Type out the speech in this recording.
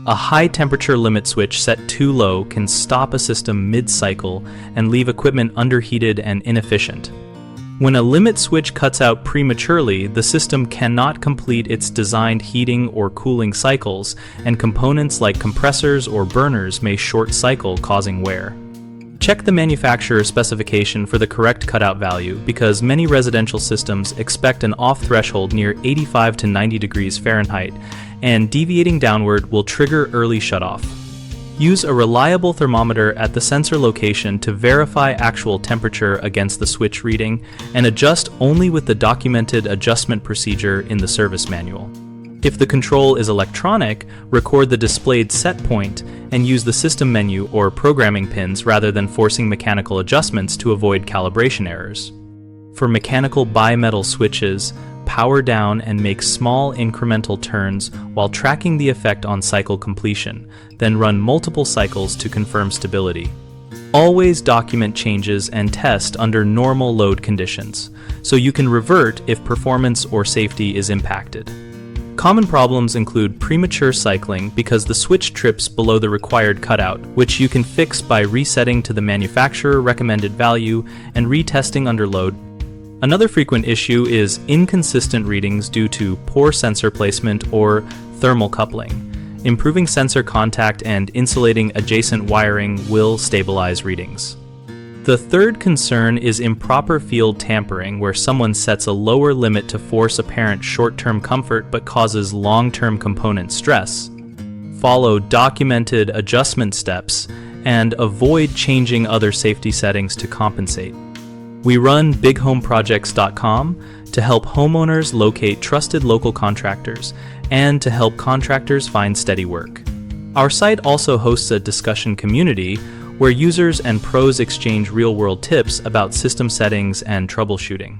A high temperature limit switch set too low can stop a system mid-cycle and leave equipment underheated and inefficient. When a limit switch cuts out prematurely, the system cannot complete its designed heating or cooling cycles, and components like compressors or burners may short cycle, causing wear. Check the manufacturer specification for the correct cutout value, because many residential systems expect an off threshold near 85 to 90 degrees Fahrenheit, and deviating downward will trigger early shutoff. Use a reliable thermometer at the sensor location to verify actual temperature against the switch reading, and adjust only with the documented adjustment procedure in the service manual. If the control is electronic, record the displayed set point and use the system menu or programming pins rather than forcing mechanical adjustments to avoid calibration errors. For mechanical bimetal switches, power down and make small incremental turns while tracking the effect on cycle completion, then run multiple cycles to confirm stability. Always document changes and test under normal load conditions, so you can revert if performance or safety is impacted. Common problems include premature cycling because the switch trips below the required cutout, which you can fix by resetting to the manufacturer recommended value and retesting under load. Another frequent issue is inconsistent readings due to poor sensor placement or thermal coupling. Improving sensor contact and insulating adjacent wiring will stabilize readings. The third concern is improper field tampering, where someone sets a lower limit to force apparent short-term comfort but causes long-term component stress. Follow documented adjustment steps and avoid changing other safety settings to compensate. We run bighomeprojects.com to help homeowners locate trusted local contractors and to help contractors find steady work. Our site also hosts a discussion community where users and pros exchange real-world tips about system settings and troubleshooting.